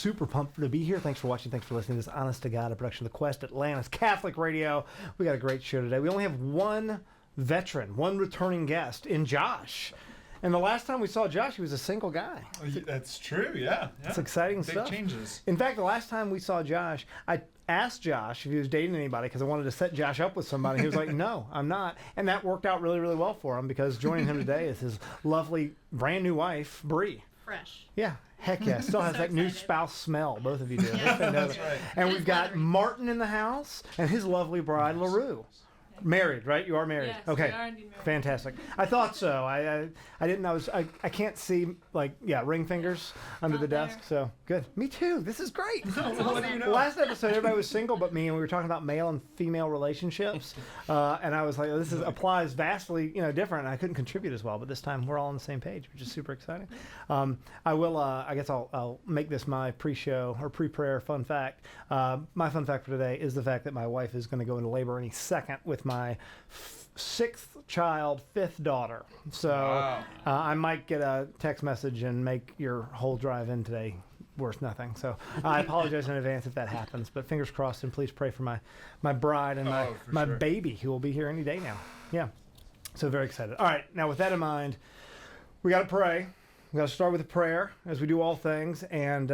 super pumped to be here. Thanks for watching. Thanks for listening to this Honest to God, a production of the Quest Atlantis Catholic Radio. We got a great show today. We only have one veteran, one returning guest in Josh. And the last time we saw Josh, he was a single guy. That's true, yeah. It's exciting Big stuff. changes. In fact, the last time we saw Josh, I asked Josh if he was dating anybody because I wanted to set Josh up with somebody. He was like, no, I'm not. And that worked out really, really well for him because joining him today is his lovely brand new wife, Bree. Fresh. Yeah, heck yeah. Still has So that new excited. spouse smell. Both of you do. Yeah. That's right. And And we've got flattering. Martin in the house and his lovely bride, LaRue. Married, right? You are married. Yes, Okay. we are indeed married. Fantastic. I thought so. I didn't. I can't see ring fingers under Not the desk. there. So good. Me too. This is great. What do you know? Last episode, everybody was single but me, and we were talking about male and female relationships. And I was like, this applies vastly, different. And I couldn't contribute as well, but this time we're all on the same page, which is super exciting. I will. I guess I'll make this my pre-show or pre-prayer fun fact. My fun fact for today is the fact that my wife is going to go into labor any second with my sixth child, fifth daughter. So Wow. I might get a text message and make your whole drive in today worth nothing. So I apologize in advance if that happens, but fingers crossed, and please pray for my bride and for my sure. baby who will be here any day now. Yeah. So very excited. All right. Now with that in mind, we got to pray. We got to start with a prayer as we do all things. And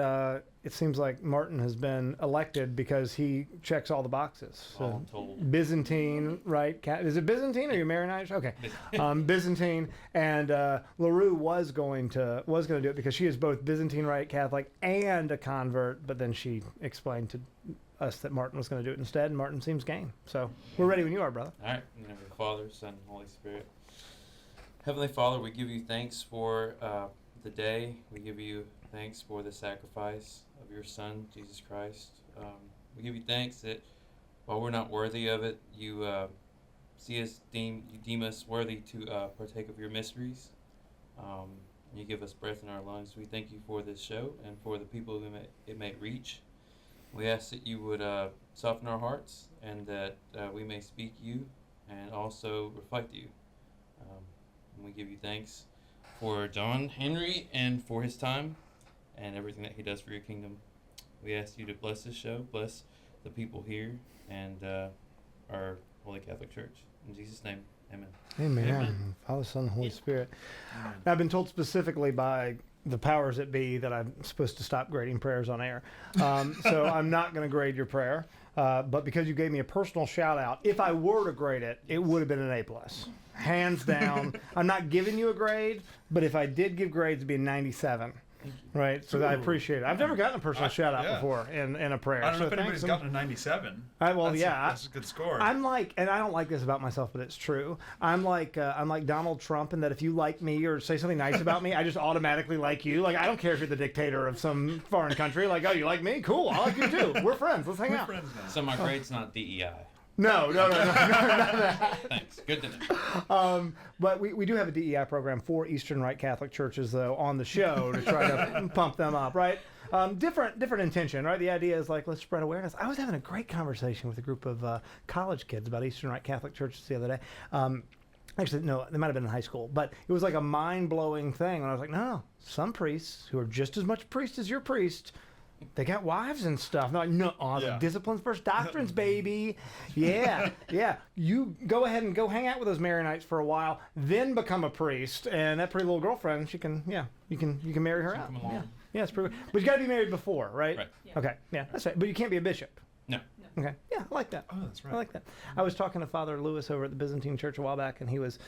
it seems like Martin has been elected because he checks all the boxes. So All told. Byzantine, right? Is it Byzantine or are you Maronite? Okay. Byzantine. And LaRue was going to do it because she is both Byzantine Rite Catholic and a convert. But then she explained to us that Martin was going to do it instead. And Martin seems game. So we're ready when you are, brother. All right. In the name of the Father, Son, and Holy Spirit. Heavenly Father, we give you thanks for the day. We give you thanks for the sacrifice of your Son, Jesus Christ. We give you thanks that while we're not worthy of it, you deem us worthy to partake of your mysteries. You give us breath in our lungs. We thank you for this show and for the people who it may reach. We ask that you would soften our hearts and that we may speak you and also reflect you. And we give you thanks for John Henry and for his time and everything that he does for your kingdom. We ask you to bless this show, bless the people here, and our Holy Catholic Church. In Jesus' name, amen. Amen. Amen. Father, Son, and Holy Yeah. Spirit. Amen. Now, I've been told specifically by the powers that be that I'm supposed to stop grading prayers on air. So I'm not going to grade your prayer. But because you gave me a personal shout out, if I were to grade it, it would have been an A+. Hands down. I'm not giving you a grade, but if I did give grades, it'd be a 97. Right? So I Ooh. appreciate it. I've never gotten a personal shout out yeah. before in a prayer. I don't know so if anybody's thanks. gotten a 97. Well, That's yeah. that's a good score. I'm like, and I don't like this about myself, but it's true. I'm like Donald Trump in that if you like me or say something nice about me, I just automatically like you. Like I don't care if you're the dictator of some foreign country. Like, oh, you like me? Cool. I like you too. We're friends. Let's hang We're out. friends now. So my grade's not DEI. No, none of that. Thanks. Good to know. But we do have a DEI program for Eastern Rite Catholic churches, though, on the show to try to pump them up, right? Different intention, right? The idea is like, let's spread awareness. I was having a great conversation with a group of college kids about Eastern Rite Catholic churches the other day. Actually, no, they might have been in high school, but it was like a mind-blowing thing. And I was like, no, some priests who are just as much priest as your priest, they got wives and stuff. And they're like, no, I was Yeah. like, disciplines first doctrines, baby. Yeah, yeah. You go ahead and go hang out with those Maronites for a while, then become a priest, and that pretty little girlfriend, she can, you can marry her out. come along. Yeah, it's pretty. But you got to be married before, right? Right. Yeah. Okay, yeah, that's right. But you can't be a bishop. No. Okay, yeah, I like that. Oh, that's right. I like that. I was talking to Father Lewis over at the Byzantine Church a while back, and he's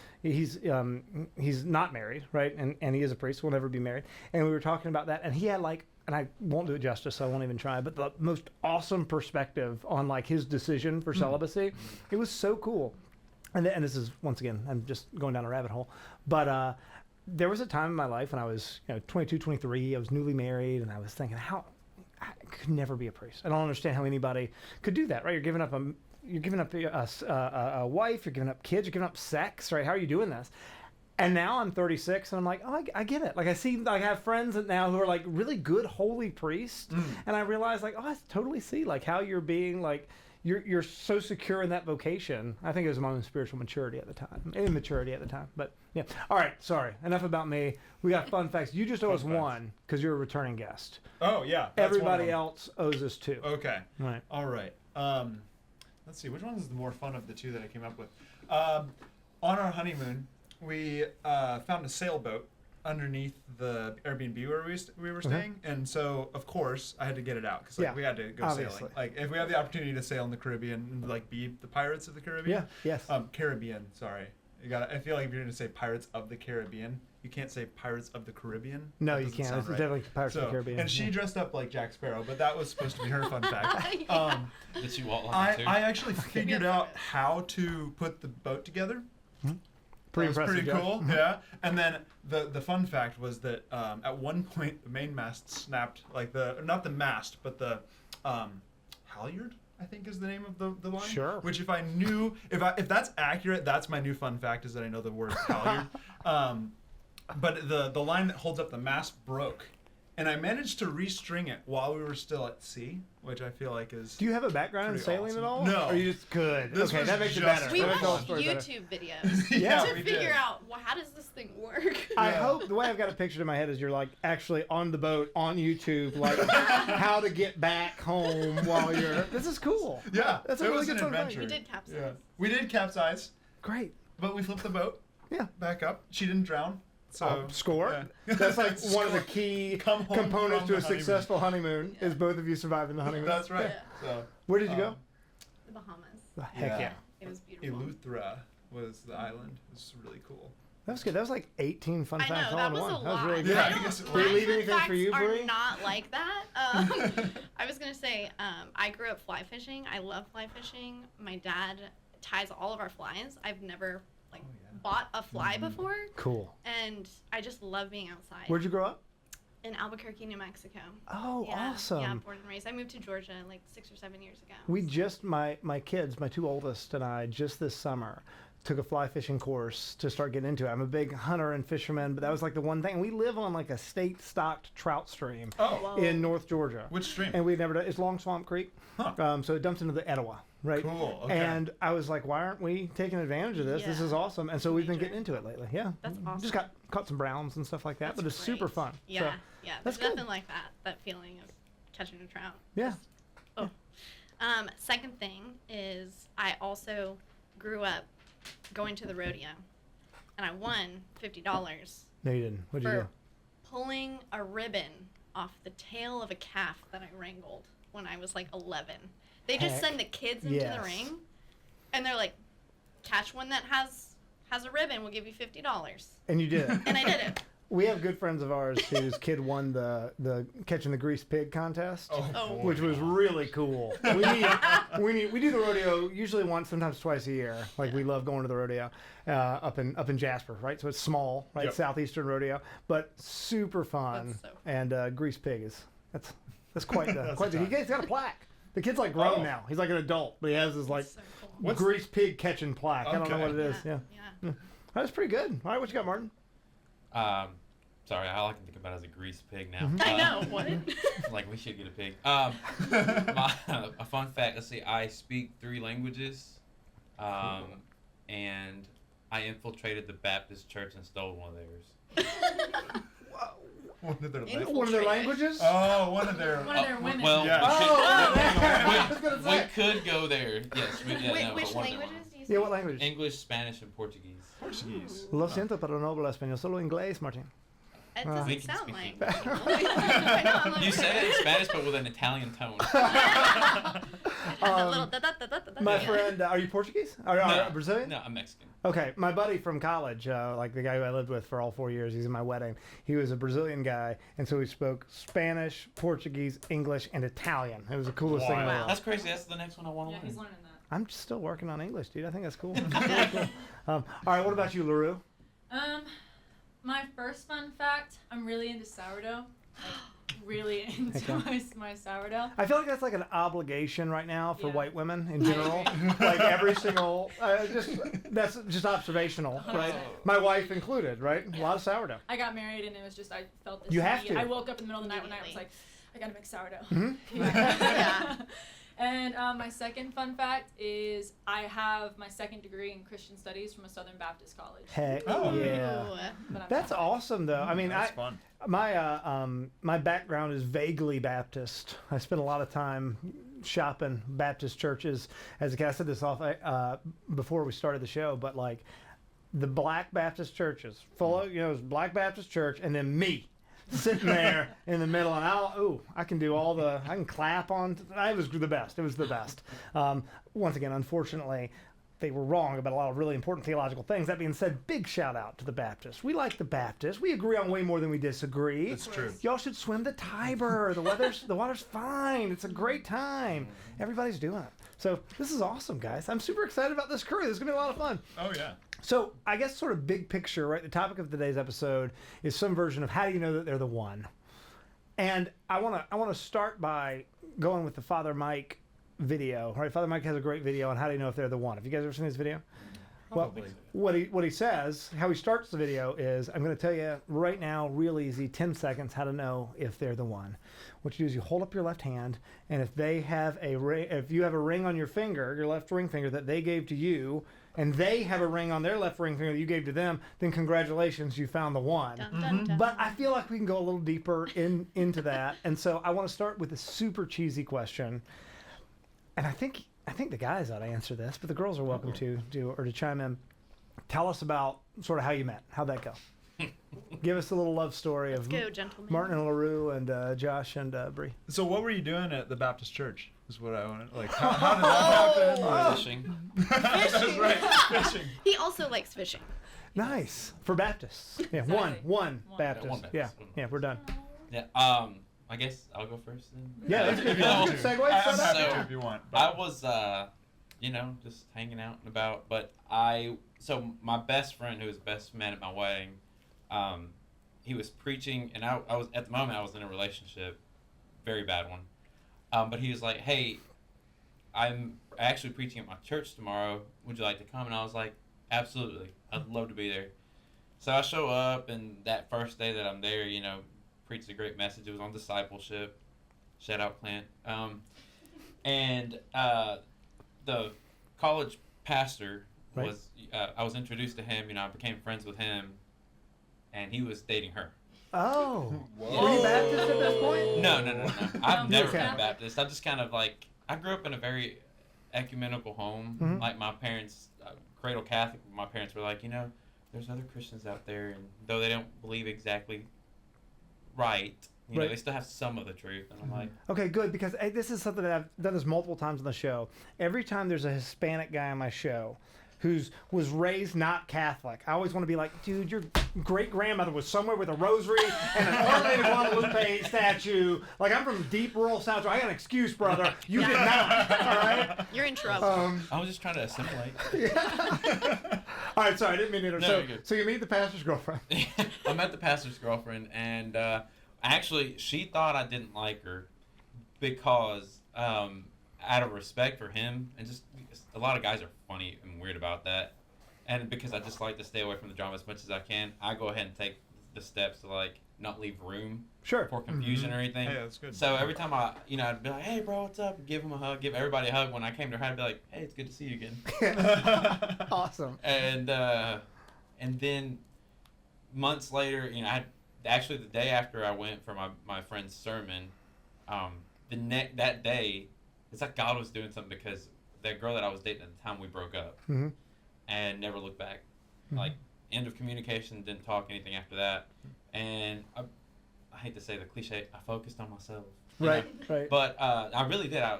not married, right? And he is a priest, will never be married. And we were talking about that, and he had and I won't do it justice, so I won't even try, but the most awesome perspective on his decision for celibacy. It was so cool. And this is, once again, I'm just going down a rabbit hole, but there was a time in my life when I was 22, 23, I was newly married, and I was thinking, I could never be a priest. I don't understand how anybody could do that, right? You're giving up a wife, you're giving up kids, you're giving up sex, right? How are you doing this? And now I'm 36, and I'm like, oh, I get it. Like I have friends now who are like really good holy priests, and I realize oh, I totally see how you're being you're so secure in that vocation. I think it was my own spiritual maturity at the time, immaturity at the time. But yeah. All right. Sorry. Enough about me. We got fun facts. You just owe us Fun facts. one because you're a returning guest. Oh yeah. That's one of Everybody them. else owes us two. Okay. Right. All right. Let's see. Which one is the more fun of the two that I came up with? On our honeymoon, we found a sailboat underneath the Airbnb where we were staying, and so of course I had to get it out because Yeah, we had to go obviously. sailing. Like if we have the opportunity to sail in the Caribbean and like be the Pirates of the Caribbean. Yeah. Yes. Caribbean. Sorry. You got. I feel like if you're gonna say Pirates of the Caribbean, you can't say Pirates of the Caribbean. No, That you doesn't can't. sound It's right. definitely Pirates of the Caribbean. And she yeah. dressed up like Jack Sparrow, but that was supposed to be her fun fact. Yeah. Did you walk I like too? actually figured out how to put the boat together. Pretty That was impressive. pretty Josh. cool, yeah. And then the fun fact was that at one point the main mast snapped, like not the mast, but the halyard, I think is the name of the line. Sure. Which if I knew, if that's accurate, that's my new fun fact is that I know the word halyard. But the line that holds up the mast broke. And I managed to restring it while we were still at sea, which I feel like is. Do you have a background in Pretty sailing awesome. at all? No. Or you just could? This Okay, was that makes it just better. We for That makes the whole watched story better. YouTube videos Yeah, to we figure did. out, well, how does this thing work? I Yeah. hope the way I've got it pictured in my head is you're like actually on the boat on YouTube, like how to get back home while you're. This is cool. Yeah, That's a it really was good an fun fact. adventure. We did capsize. Yeah, we did capsize, Great. but we flipped the boat Yeah. back up. She didn't drown. So Score. yeah. That's like one of the Score. key Come home components from to a the honeymoon. successful honeymoon Yeah. is both of you surviving the honeymoon. That's right. Yeah. So Where did you go? The Bahamas. Heck yeah. It was beautiful. Eleuthera was the island. It was really cool. That was good. That was like 18 fun I facts know, all that in was one. a That was lot. really good. Yeah, I I don't, guess it my was. Did we leave fun anything for facts you, are Bree? not like that. I was going to say, I grew up fly fishing. I love fly fishing. My dad ties all of our flies. I've never Oh, yeah. bought a fly before, Cool. and I just love being outside. Where'd you grow up? In Albuquerque, New Mexico. Oh, Yeah, awesome. Yeah, born and raised. I moved to Georgia like 6 or 7 years ago. We just, my kids, my two oldest and I, just this summer, took a fly fishing course to start getting into it. I'm a big hunter and fisherman, but that was like the one thing. We live on like a state-stocked trout stream Oh, Whoa. in North Georgia. which stream? And we've never done, it's Long Swamp Creek. Huh. So it dumps into the Etowah, right? Cool. Okay. And I was like, why aren't we taking advantage of this? This Yeah. is awesome. And so we've been Major. getting into it lately. Yeah. That's awesome. Just caught some browns and stuff like that, That's but it's super great. fun. Yeah, So, yeah. that's There's good. nothing like that feeling of catching a trout. yeah. Second thing is I also grew up going to the rodeo, and I won $50 No, you didn't. What'd you do? for pulling a ribbon off the tail of a calf that I wrangled when I was like 11. They just Heck send the kids into yes. the ring, and they're like, catch one that has a ribbon, we'll give you $50. And you did it. And I did it. We have good friends of ours whose kid won the catching the grease pig contest. Oh, Oh. boy. Which was really cool. We do the rodeo usually once, sometimes twice a year. Like we love going to the rodeo up in Jasper, right? So it's small, right? Yep. Southeastern rodeo, but super fun. That's so cool. And grease pig is that's quite the That's quite the, tough. he's got a plaque. The kid's like grown Oh. now. He's like an adult, but he has this like So cool. What's- grease pig catching plaque. I don't know Okay. what it is. Yeah. Yeah. That was pretty good. All right, what you got, Martin? Sorry, all I can think about is a grease pig now. I know. What? Like we should get a pig. A fun fact. Let's see. I speak 3 languages, and I infiltrated the Baptist church and stole one of theirs. One of their Infiltrated. languages. One of their languages? Oh, one of their. One of their women. Well, Yeah. Oh, we, I was gonna could, say. we could go there. Yes, we did. Wait, no, which but one of their languages ones. do you Yeah, speak? what language? English, Spanish, and Portuguese. Portuguese. Lo siento, pero no hablo español, solo inglés, Martin. It We doesn't can sound speak like. English. I know, I'm like, You said it in Spanish, but with an Italian tone. Had that little da-da-da-da-da-da. My Yeah. friend, are you Portuguese? Are No. Brazilian? No, I'm Mexican. Okay, my buddy from college, like the guy who I lived with for all 4 years, he's in my wedding. He was a Brazilian guy, and so he spoke Spanish, Portuguese, English, and Italian. It was the coolest thing in the Wow. world. That's crazy. That's the next one I want to Yeah, he's learn. learning that. I'm still working on English, dude. I think that's cool. That's really cool. All right, what about you, LaRue? My first fun fact, I'm really into sourdough. Like, really into Okay. my sourdough. I feel like that's like an obligation right now for Yeah. white women in general. Like every single, that's just observational, right? Oh. My wife included, right? A lot of sourdough. I got married and it was just, I felt this You have need. to. I woke up in the middle of the night one night and was like, I gotta make sourdough. Mhm. Yeah. And my second fun fact is I have my second degree in Christian Studies from a Southern Baptist college. Heck Oh. yeah. Ooh. But I'm That's Catholic. awesome, though. I mean, That's fun. my background is vaguely Baptist. I spent a lot of time shopping Baptist churches. As a kid, I said this off before we started the show, but like the Black Baptist churches, full of, it was Black Baptist church, and then me sitting there in the middle, and I can do I can clap on. It was the best. It was the best. Once again, unfortunately, they were wrong about a lot of really important theological things. That being said, big shout out to the Baptists. We like the Baptists. We agree on way more than we disagree. That's true. Y'all should swim the Tiber. The water's fine. It's a great time. Everybody's doing it. So this is awesome, guys. I'm super excited about this crew. This is gonna be a lot of fun. Oh yeah. So I guess sort of big picture, right? The topic of today's episode is some version of how do you know that they're the one. And I wanna start by going with the Father Mike video. Right? Father Mike has a great video on how do you know if they're the one. Have you guys ever seen this video? Probably. Well, what he says, how he starts the video is, I'm going to tell you right now, real easy, 10 seconds, how to know if they're the one. What you do is you hold up your left hand, and if they have a ring, if you have a ring on your finger, your left ring finger that they gave to you, and they have a ring on their left ring finger that you gave to them, then congratulations, you found the one. Dun, dun, dun. But I feel like we can go a little deeper into that, and so I want to start with a super cheesy question, and I think the guys ought to answer this, but the girls are welcome to chime in. Tell us about sort of how you met. How'd that go? Give us a little love story Let's of go, gentlemen. Martin and LaRue and Josh and Bree. So what were you doing at the Baptist church? Is what I want. Like, how did that happen? Fishing. That's right. Fishing. He also likes fishing. Nice for Baptists. Yeah, Exactly. one One. Baptist. Yeah, one Yeah, Baptist. yeah, we're done. Yeah. I guess I'll go first then. Yeah, that's good. Yeah, Good too. segue. I'm Set happy up. to if you want. I was, just hanging out and about. But so my best friend, who was best man at my wedding, he was preaching, and I was at the moment I was in a relationship, very bad one. But he was like, "Hey, I'm actually preaching at my church tomorrow. Would you like to come?" And I was like, "Absolutely, I'd love to be there." So I show up, and that first day that I'm there, preached a great message. It was on discipleship. Shout out Clint. And the college pastor Right. was, I was introduced to him, I became friends with him, and he was dating her. Oh, Whoa. were you Baptist at this point? No. I've never Okay. been Baptist. I just kind of I grew up in a very ecumenical home. Mhm. Like my parents, cradle Catholic, my parents were like, there's other Christians out there, and though they don't believe exactly right, Right. they still have some of the truth. And I'm like, Okay, good, because this is something that I've done this multiple times on the show. Every time there's a Hispanic guy on my show who was raised not Catholic, I always want to be like, dude, your great-grandmother was somewhere with a rosary and an Our Lady of Guadalupe statue. Like, I'm from deep rural South. I got an excuse, brother. You did not, all right? You're in trouble. I was just trying to assimilate. All right, sorry, I didn't mean to interrupt. No, you're good. So you meet the pastor's girlfriend. I met the pastor's girlfriend, and actually, she thought I didn't like her because, out of respect for him, and just a lot of guys are funny and weird about that, and because I just like to stay away from the drama as much as I can, I go ahead and take the steps to not leave room Sure. for confusion or anything. Hey, that's good. So every time I'd be like, "Hey, bro, what's up?" Give him a hug, give everybody a hug. When I came to her, I'd be like, "Hey, it's good to see you again." Awesome. And then months later, actually the day after I went for my friend's sermon, that day, it's like God was doing something because that girl that I was dating at the time, we broke up Mm-hmm. and never looked back. Mhm. Like, end of communication, didn't talk anything after that. And I hate to say the cliche, I focused on myself. you know? Right. But I really did. I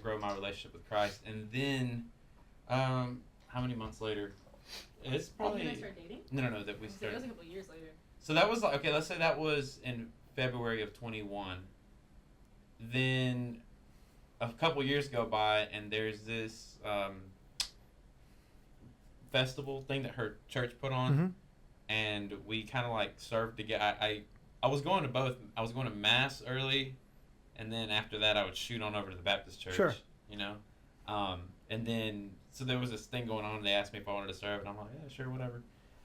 grow my relationship with Christ, and then how many months later? It's Oh, probably you guys start dating? no that we It was started. a couple years later. So that was okay. Let's say that was in February of 21. Then a couple years go by, and there's this festival thing that her church put on, Mhm. and we kind of served together. I was going to both. I was going to mass early, and then after that, I would shoot on over to the Baptist church. Sure. And then so there was this thing going on. They asked me if I wanted to serve, and I'm like, yeah, sure, whatever.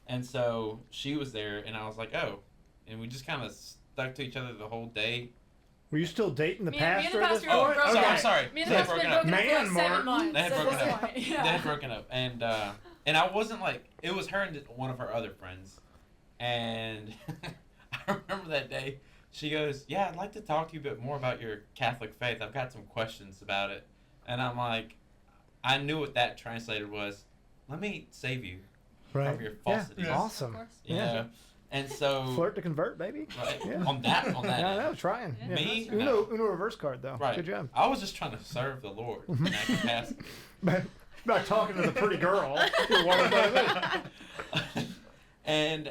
And so she was there, and I was like, oh, and we just kind of stuck to each other the whole day. Were you still dating the Me and pastor the at this pastor Oh, point? broke sorry, up. I'm sorry. Me and They the had pastor broken had up. broken up Man, for like 7 Mark. months. They had at broken this up. point. They Yeah. had broken up, and I wasn't like, it was her and one of her other friends, and I remember that day. She goes, "Yeah, I'd like to talk to you a bit more about your Catholic faith. I've got some questions about it." And I'm like, I knew what that translated was. Let me save you Right. from your Yeah. falsities. Yeah. Awesome. Of course. You Yeah. know? And so Flirt to convert, baby. right, Yeah. on that Yeah, I know, trying. Yeah. Yeah. Me? Uno reverse card though. right. Good job. I was just trying to serve the Lord in that capacity. Not talking to the pretty girl. You're one of those. And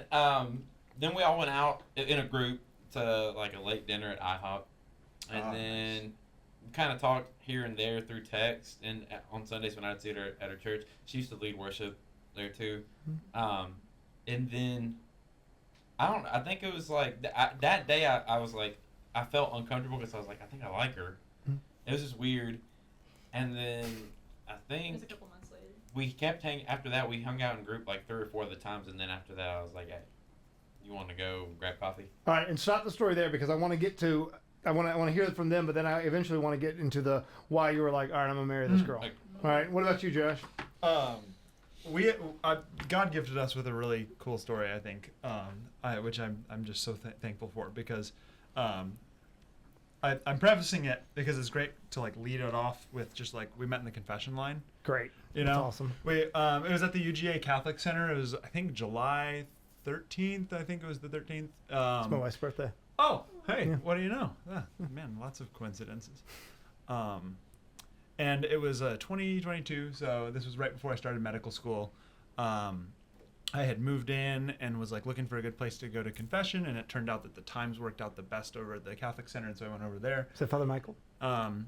then we all went out in a group to like a late dinner at IHOP, and Oh, then kind of talked here and there through text. And on Sundays when I'd see her at her church, she used to lead worship there too. And then I think it was like that day I was like, I felt uncomfortable because I was like, I think I like her. It was just weird. And then I It think was a couple months later. we kept hanging. After that, we hung out in group like 3 or 4 of the times, and then after that, I was like, "Hey, you want to go grab coffee?" All right, and stop the story there because I want to get to. I want to hear it from them, but then I eventually want to get into the why you were like, all right, I'm gonna marry this girl. Like, All right, what about you, Josh? God gifted us with a really cool story, I think, which I'm just so thankful for because I'm prefacing it because it's great to like lead it off with just like we met in the confession line. Great. You That's know, awesome. it was at the UGA Catholic Center. It was I think July 13th. I think it was the 13th. It's my wife's birthday. Oh, hey, Yeah. what do you know? Ah, man, lots of coincidences. And it was 2022, so this was right before I started medical school. I had moved in and was like looking for a good place to go to confession, and it turned out that the times worked out the best over at the Catholic Center, and so I went over there. Is that Father Michael?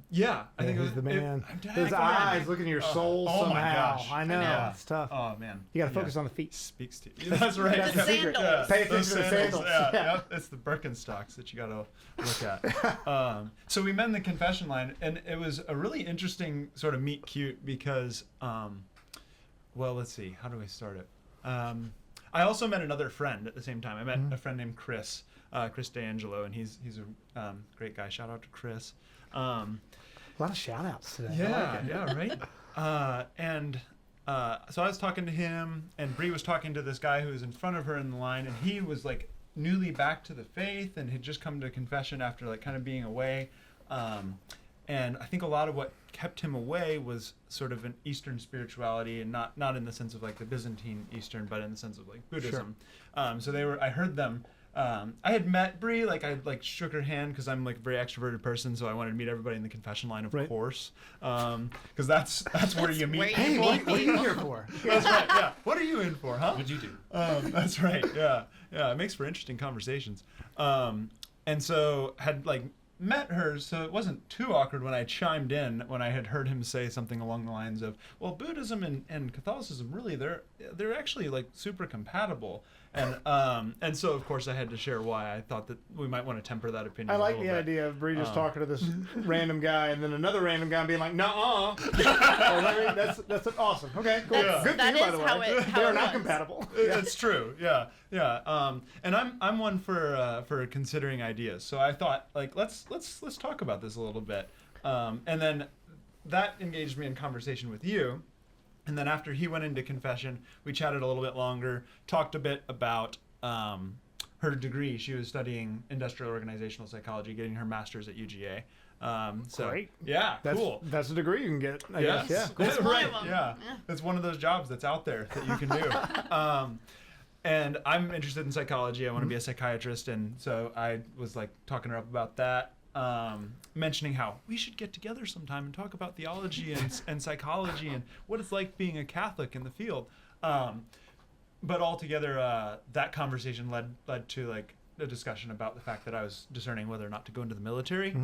Yeah, I think it he's was the man. His His eyes look into your soul oh my somehow. gosh. I know. Yeah. It's tough. Oh man, You got to Yeah. focus on the feet. Speaks to you. That's right. That's The the secret. sandals. Pay attention Those to the sandals. Yeah, Yeah. Yep, it's the Birkenstocks that you got to look at. So we met in the confession line, and it was a really interesting sort of meet cute because, well, let's see, how do we start it? I also met another friend at the same time. I met a friend named Chris, Chris D'Angelo, and he's a great guy. Shout out to Chris. A lot of shout outs today. I Yeah, like it. yeah, right. So I was talking to him, and Bree was talking to this guy who was in front of her in the line, and he was like newly back to the faith and had just come to confession after like kind of being away. And I think a lot of what kept him away was sort of an Eastern spirituality, and not in the sense of like the Byzantine Eastern, but in the sense of like Buddhism. So they were. I heard them. I had met Bree, like I like shook her hand because I'm like a very extroverted person, so I wanted to meet everybody in the confession line, of Right. course, because that's where you meet. where you Hey, people. what are you here for? That's right. Yeah. What are you in for, huh? what'd you do? That's right. Yeah. Yeah. It makes for interesting conversations. And so had like met her, so it wasn't too awkward when I chimed in when I had heard him say something along the lines of, well, Buddhism and Catholicism really they're actually like super compatible. And so of course I had to share why I thought that we might want to temper that opinion. I a like little the bit. idea of Bree just talking to this random guy and then another random guy being like, nuh-uh. That's awesome. Okay, cool. That's- Good for that you, by is the way. how They are it not was. compatible. That's true. Yeah, yeah. And I'm one for considering ideas. So I thought like let's talk about this a little bit. And then that engaged me in conversation with you. And then after he went into confession, we chatted a little bit longer, talked a bit about her degree. She was studying industrial organizational psychology, getting her master's at UGA. So Great. yeah, That's, cool. that's a degree you can get, I Yes. guess. Yeah, cool. That's one right. of 'em. Yeah. Yeah. It's one of those jobs that's out there that you can do. And I'm interested in psychology. I want to be a psychiatrist, and so I was like talking her up about that, mentioning how we should get together sometime and talk about theology and psychology and what it's like being a Catholic in the field. But altogether, that conversation led to like a discussion about the fact that I was discerning whether or not to go into the military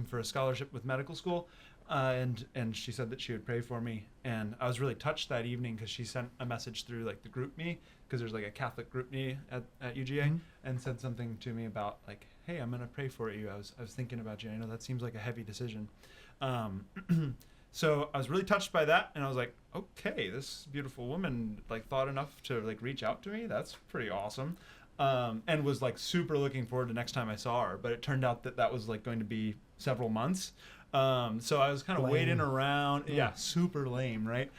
for a scholarship with medical school. And she said that she would pray for me, and I was really touched that evening because she sent a message through like the group me, because there's like a Catholic group me at UGA, and said something to me about like, hey, I'm gonna pray for you. I was thinking about you. I know that seems like a heavy decision. So I was really touched by that, and I was like, okay, this beautiful woman like thought enough to like reach out to me. That's pretty awesome. and was like super looking forward to next time I saw her. But it turned out that was like going to be several months. So I was kind of waiting around. Yeah, super lame, right?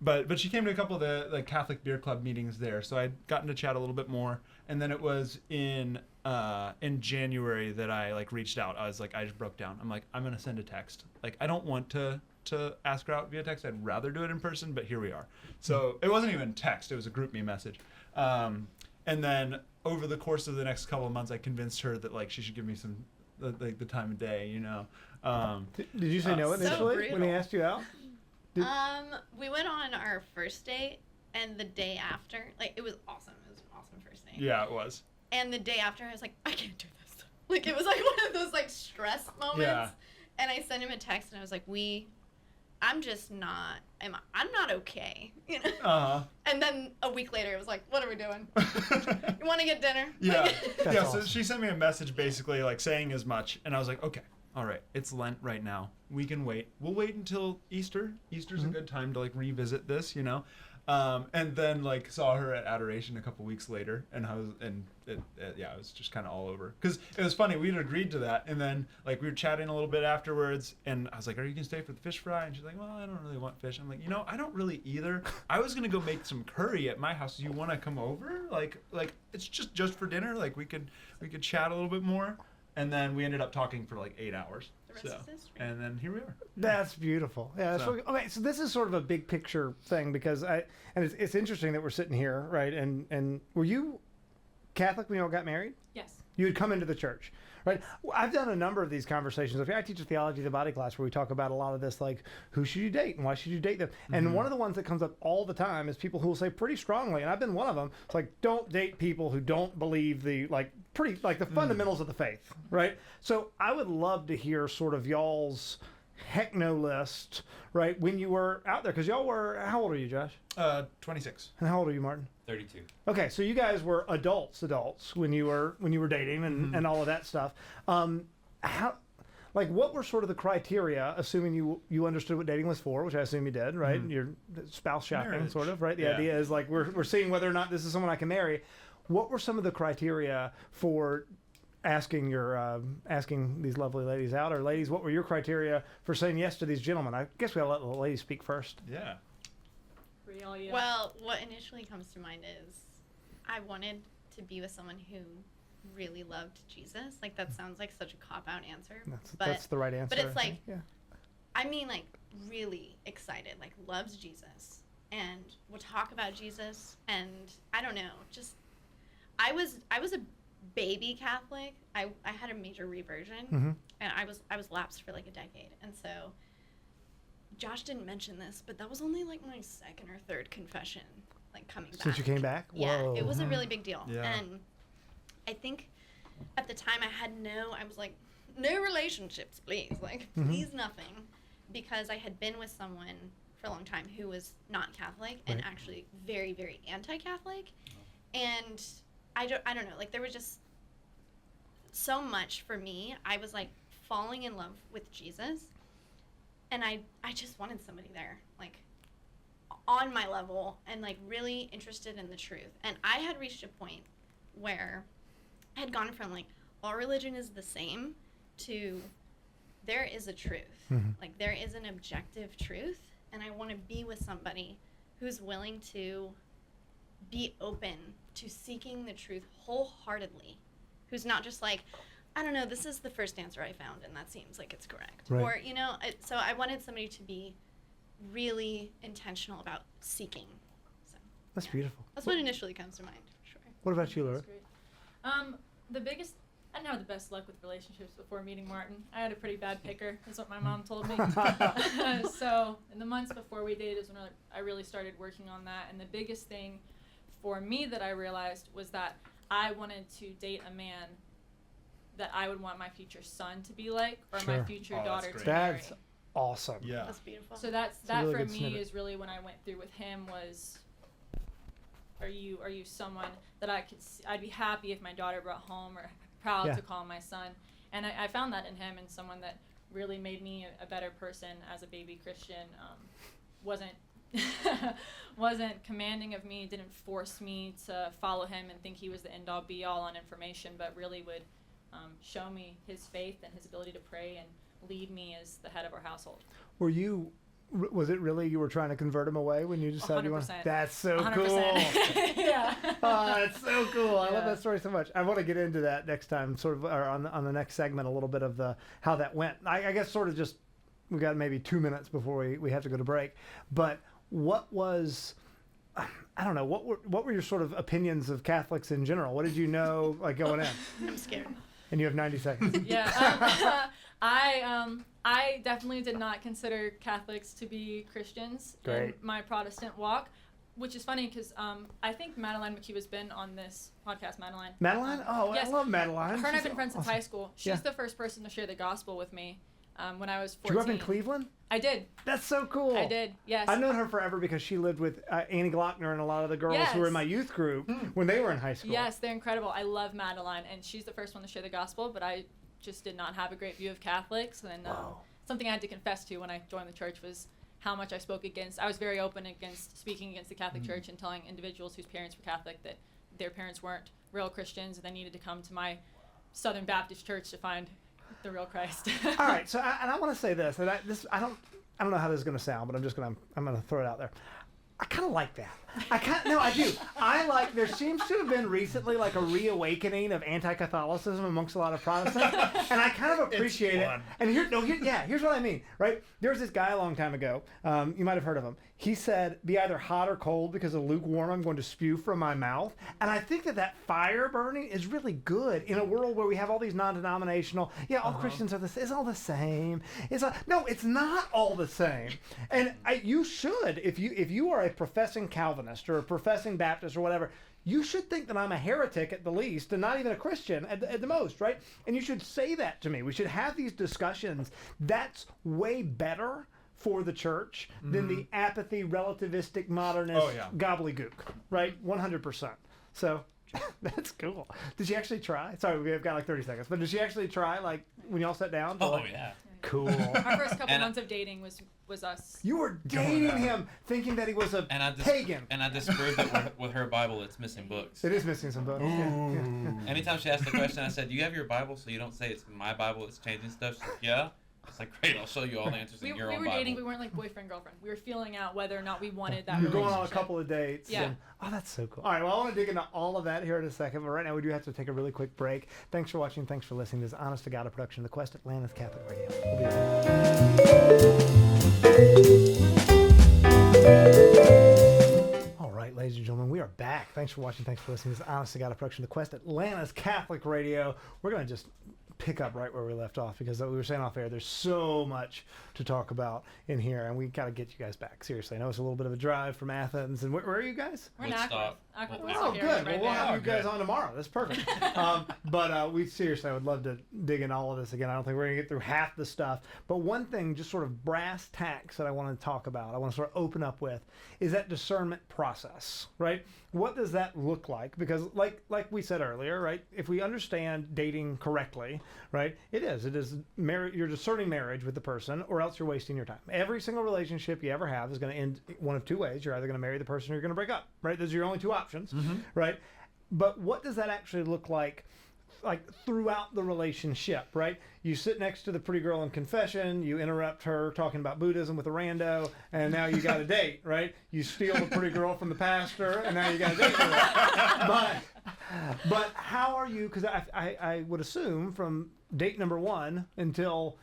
But she came to a couple of the like Catholic Beer Club meetings there, so I'd gotten to chat a little bit more. And then it was in January that I like reached out. I was like, I just broke down. I'm like, I'm gonna send a text. Like, I don't want to ask her out via text. I'd rather do it in person, but here we are. So it wasn't even text. It was a GroupMe message. And then over the course of the next couple of months, I convinced her that like she should give me some like the time of day, you know. Did you say no So initially when he brutal. asked you out? Did- We went on our first date, and the day after, like, it was awesome. It was an awesome first date. Yeah, it was. And the day after, I was like, I can't do this. Like, it was like one of those like stress moments. Yeah. And I sent him a text, and I was like, I'm just not. I'm not okay. You know. And then a week later, it was like, what are we doing? You want to get dinner? Yeah. Like- That's Yeah, awesome. so she sent me a message basically like saying as much, and I was like, okay, all right, it's Lent right now. We can wait. We'll wait until Easter. Easter's a good time to like revisit this, you know. And then like saw her at Adoration a couple weeks later, and it was just kind of all over. Because it was funny, we'd agreed to that, and then like we were chatting a little bit afterwards, and I was like, "Are you gonna stay for the fish fry?" And she's like, "Well, I don't really want fish." I'm like, "You know, I don't really either. I was gonna go make some curry at my house. Do you want to come over? Like it's just for dinner. Like we could chat a little bit more." And then we ended up talking for like 8 hours. The rest is history. And then here we are. That's beautiful. Yeah. That's So- really, okay. So this is sort of a big picture thing because it's interesting that we're sitting here, right? And were you Catholic when you all got married? Yes. You would come into the church, right? I've done a number of these conversations. Okay, I teach a theology of the body class where we talk about a lot of this, like who should you date and why should you date them. And one of the ones that comes up all the time is people who will say pretty strongly, and I've been one of them. It's like don't date people who don't believe the the fundamentals of the faith, right? So I would love to hear sort of y'all's heck no list, right? When you were out there, because y'all were how old are you, Josh? 26. And how old are you, Martin? 32. Okay, so you guys were adults when you were dating and all of that stuff. How, like, what were sort of the criteria, assuming you understood what dating was for, which I assume you did, right? Your spouse shopping, Marriage. sort of, right? The Yeah. idea is like we're seeing whether or not this is someone I can marry. What were some of the criteria for asking these lovely ladies out, or ladies? What were your criteria for saying yes to these gentlemen? I guess we gotta let the ladies speak first. Yeah. Real, yeah. Well, what initially comes to mind is I wanted to be with someone who really loved Jesus. Like, that sounds like such a cop-out answer. That's the right answer. but it's I think. like- I mean, like, really excited, like, loves Jesus and will talk about Jesus. And I don't know, just, I was a baby Catholic. I had a major reversion, Mhm. and I was lapsed for like a decade. And so Josh didn't mention this, but that was only like my second or third confession, like coming back. Since you came back, Yeah, Whoa. it was a really big deal. Yeah. And I think at the time I was like, no relationships, please. Like, please nothing. Because I had been with someone for a long time who was not Catholic and Right. actually very, very anti-Catholic. And I don't know, like there was just so much for me. I was like falling in love with Jesus. And I just wanted somebody there, like on my level and like really interested in the truth. And I had reached a point where I had gone from like all religion is the same to there is a truth. Mhm. Like there is an objective truth, and I want to be with somebody who's willing to be open to seeking the truth wholeheartedly. Who's not just like, I don't know, this is the first answer I found and that seems like it's correct. Right. Or, you know, so I wanted somebody to be really intentional about seeking. So That's yeah. beautiful. That's what initially comes to mind, for sure. What about you, Laura? That's great. The biggest, I didn't have the best luck with relationships before meeting Martin. I had a pretty bad picker, is what my mom told me. So in the months before we dated is when I really started working on that. And the biggest thing for me that I realized was that I wanted to date a man that I would want my future son to be like, or Sure. my future Oh, that's daughter great. to marry. That's awesome. Yeah. That's beautiful. So that a really for good me snippet. is really when I went through with him was, are you someone that I'd be happy if my daughter brought home, or proud Yeah. to call my son. And I found that in him, and someone that really made me a better person as a baby Christian. Wasn't wasn't commanding of me, didn't force me to follow him and think he was the end all be all on information, but really would show me his faith and his ability to pray and lead me as the head of our household. Were you? Was it really you were trying to convert him away when you decided you want? 100%. That's so 100%. cool. Yeah. Oh, that's so cool. I love Yeah. that story so much. I want to get into that next time, sort of, or on the next segment, a little bit of the how that went. I guess sort of just we got maybe 2 minutes before we have to go to break. But what was, I don't know, what were your sort of opinions of Catholics in general? What did you know like going in? I'm scared. And you have 90 seconds. Yeah. I definitely did not consider Catholics to be Christians in Great. my Protestant walk, which is funny because I think Madeline McHugh has been on this podcast. Madeline? Oh, yes. I love Madeline. Her and I've She's been friends since awesome. high school. She's Yeah. the first person to share the gospel with me when I was 14. Did you grow up in Cleveland? I did. That's so cool. I did, yes. I've known her forever because she lived with Annie Glockner and a lot of the girls who were in Yes. my youth group when they were in high school. Yes, they're incredible. I love Madeline, and she's the first one to share the gospel, but I just did not have a great view of Catholics. And Wow. something I had to confess to when I joined the church was how much I spoke against. I was very open against speaking against the Catholic Church and telling individuals whose parents were Catholic that their parents weren't real Christians and they needed to come to my Southern Baptist church to find the real Christ. All right, so I want to say this, and I don't know how this is going to sound, but I'm going to throw it out there. I kind of like that. I do. I like, there seems to have been recently like a reawakening of anti-Catholicism amongst a lot of Protestants, and I kind of appreciate it. fun. And here's what I mean, right? There was this guy a long time ago, you might have heard of him. He said, be either hot or cold because of lukewarm, I'm going to spew from my mouth. And I think that fire burning is really good in a world where we have all these non-denominational, all Christians are it's all the same. No, it's not all the same. And you should, if you are a professing Calvinist or a professing Baptist or whatever, you should think that I'm a heretic at the least and not even a Christian at the most, right? And you should say that to me. We should have these discussions. That's way better for the church than the apathy, relativistic, modernist gobbledygook, right? 100%. So that's could Did she actually try? Sorry, we've got like 30 seconds, but did she actually try, like, when y'all sat down? Oh, yeah. Cool. Our first couple And months of dating was us. You were dating him thinking that he was a pagan. And I disproved it with her Bible. It's missing books. It is missing some books. Yeah. Anytime she asked the question, I said, "Do you have your Bible so you don't say it's my Bible? It's changing stuff." She's like, "Yeah." It's like, "Great, I'll show you all the answers We in your were own Bible." dating. We weren't like boyfriend girlfriend. We were feeling out whether or not we wanted that You're relationship. going on a couple of dates. Yeah. And, that's so cool. All right, well, I want to dig into all of that here in a second, but right now we do have to take a really quick break. Thanks for watching. Thanks for listening. This is Honest to God, a production of the Quest Atlantis Catholic Radio. We'll be right back. All right, ladies and gentlemen, we are back. Thanks for watching. Thanks for listening. This is Honest to God, a production of the Quest Atlantis Catholic Radio. We're going to just pick up right where we left off because we were saying off air, there's so much to talk about in here, and we got to get you guys back. Seriously, I know it's a little bit of a drive from Athens. And where are you guys? We're in Woodstock. Akron. Oh, Oh, good. Well, we'll have you guys good. on tomorrow. That's perfect. But we seriously, I would love to dig into all of this again. I don't think we're going to get through half the stuff. But one thing, just sort of brass tacks that I want to talk about, I want to sort of open up with, is that discernment process, right? What does that look like? Because like we said earlier, right? If we understand dating correctly, right? It is you're discerning marriage with the person, or else you're wasting your time. Every single relationship you ever have is going to end one of two ways. You're either going to marry the person or you're going to break up, right? Those are your only two options, right? But what does that actually look like throughout the relationship, right? You sit next to the pretty girl in confession, you interrupt her talking about Buddhism with a rando, and now you got a date, right? You steal the pretty girl from the pastor, and now you got a date with her. But how are you, because I would assume from date number one until,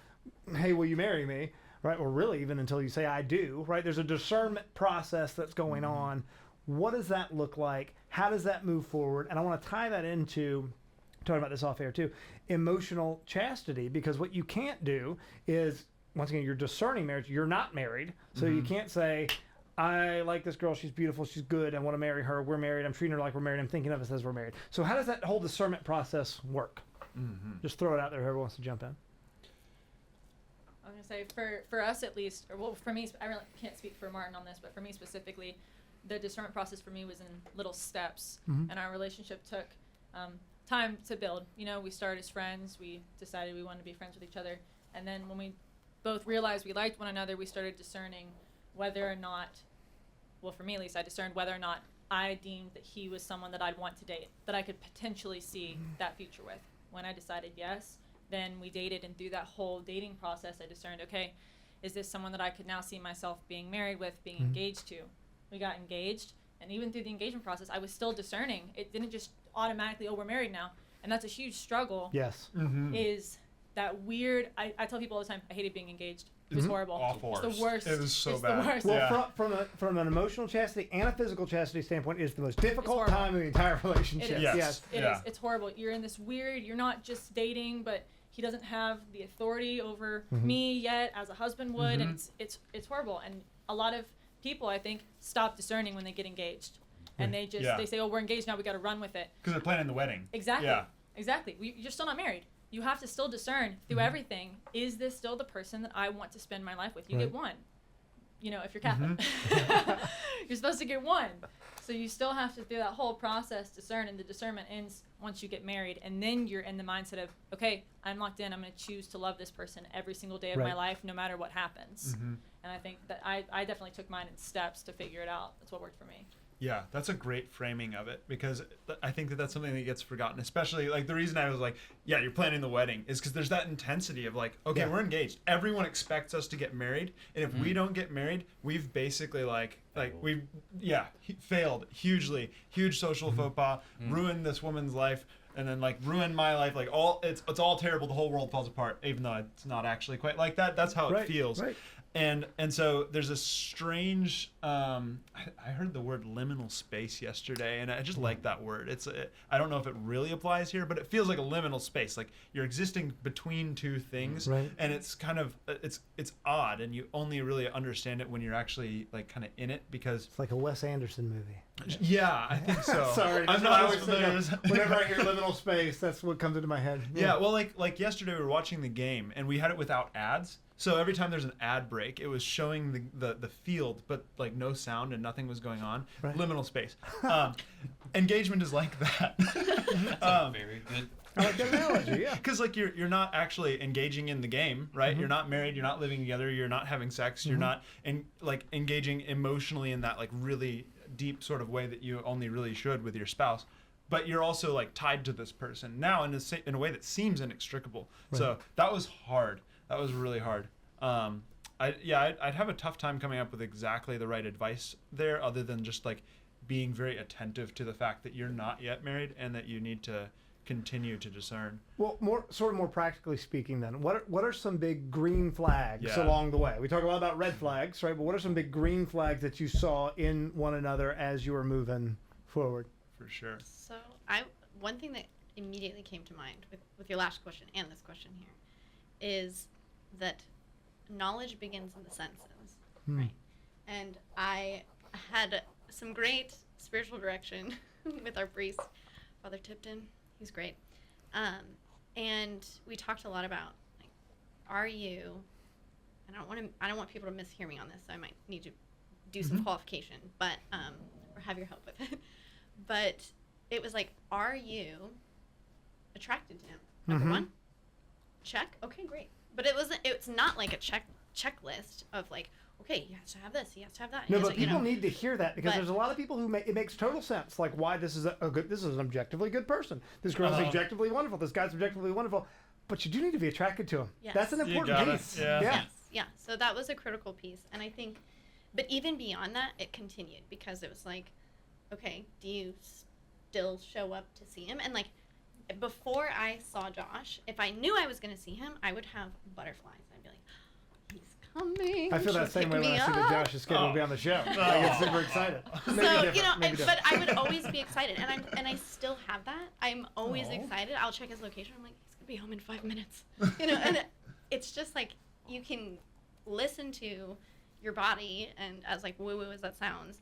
hey, will you marry me, right? Or really even until you say I do, right? There's a discernment process that's going on. What does that look like? How does that move forward? And I want to tie that into, talking about this off air too, emotional chastity, because what you can't do is, once again, you're discerning marriage. You're not married, so you can't say, I like this girl, she's beautiful, she's good, I want to marry her, we're married, I'm treating her like we're married, I'm thinking of us as we're married. So how does that whole discernment process work? Just throw it out there, whoever wants to jump in. I was gonna say for us at least, or well, for me, I really can't speak for Martin on this, but for me specifically, the discernment process for me was in little steps, and our relationship took time to build. You know, we started as friends, we decided we wanted to be friends with each other, and then when we both realized we liked one another, we started discerning whether or not well, for me at least, I discerned whether or not I deemed that he was someone that I'd want to date, that I could potentially see that future with. When I decided yes, then we dated, and through that whole dating process, I discerned, okay, is this someone that I could now see myself being married with, being engaged to? We got engaged, and even through the engagement process, I was still discerning. It didn't just automatically, oh, we're married now. And that's a huge struggle. Yes. Is that weird? I tell people all the time, I hated being engaged. It was horrible. Awful. It's the worst. It was so it's bad. The worst. Well, Yeah. from an emotional chastity and a physical chastity standpoint, it's the most difficult horrible. time in the entire relationship. It is. Yes. It Yeah. is. It's horrible. You're in this weird, you're not just dating, but he doesn't have the authority over me yet as a husband would, and it's horrible. And a lot of people, I think, stop discerning when they get engaged. And they just they say, oh, we're engaged now, we got to run with it. Because they're planning the wedding. Exactly. Yeah. Exactly. You're still not married. You have to still discern through everything, is this still the person that I want to spend my life with? You get one. You know, if you're Catholic. You're supposed to get one. So you still have to, through that whole process, discern, and the discernment ends once you get married. And then you're in the mindset of, okay, I'm locked in. I'm going to choose to love this person every single day of my life, no matter what happens. And I think that I definitely took mine in steps to figure it out. That's what worked for me. Yeah, that's a great framing of it, because I think that that's something that gets forgotten, especially like the reason I was like, yeah, you're planning the wedding is because there's that intensity of like, okay, we're engaged. Everyone expects us to get married. And if we don't get married, we've basically we've failed hugely, huge social faux pas, ruined this woman's life. And then like ruined my life, like it's all terrible. The whole world falls apart, even though it's not actually quite like that. That's how it feels. Right. And so there's a strange, I heard the word liminal space yesterday, and I just like that word. I don't know if it really applies here, but it feels like a liminal space, like you're existing between two things, and it's kind of, it's odd, and you only really understand it when you're actually like kind of in it, because It's like a Wes Anderson movie. yeah, I think so. Sorry, I'm that's not what I as always think familiar of. as Whenever I hear liminal space, that's what comes into my head. Yeah, well, like yesterday we were watching the game, and we had it without ads. So every time there's an ad break, it was showing the field, but like no sound and nothing was going on. Right. Liminal space. Engagement is like that. Very good. I like that analogy, yeah. Because like you're not actually engaging in the game, right? You're not married, you're not living together, you're not having sex, you're not engaging emotionally in that like really deep sort of way that you only really should with your spouse. But you're also like tied to this person now in a way that seems inextricable. Right. So that was hard. That was really hard. I'd have a tough time coming up with exactly the right advice there, other than just like being very attentive to the fact that you're not yet married and that you need to continue to discern. Well, more practically speaking, then, what are some big green flags Yeah. along the way? We talk a lot about red flags, right? But what are some big green flags that you saw in one another as you were moving forward? For sure. So one thing that immediately came to mind with your last question and this question here is that knowledge begins in the senses, right? And I had some great spiritual direction with our priest, Father Tipton. He's great. And we talked a lot about, like, are you, I don't want people to mishear me on this, so I might need to do some qualification, but, or have your help with it. But it was like, are you attracted to him? Number one, check. Okay, great. But it's not like a checklist of like, okay, he has to have this, he has to have that. No, he has but to, you people know. need to hear that, because But- there's a lot of people who it makes total sense, like why this is this is an objectively good person. This girl is objectively wonderful. This guy's objectively wonderful. But you do need to be attracted to him. Yes. That's an You important gotta, piece. yeah. Yes, yeah. So that was a critical piece. And I think, but even beyond that, it continued, because it was like, okay, do you still show up to see him? And like, before I saw Josh, if I knew I was going to see him, I would have butterflies. I'd be like, he's coming. I feel that He'll same pick way when me I see that up. Josh is scheduled to be on the show. I get super excited. Maybe So different, you know, maybe but different. I would always be excited, and I still have that. I'm always excited. I'll check his location. I'm like, he's gonna be home in 5 minutes. You know, and it's just like you can listen to your body, and as like woo woo as that sounds,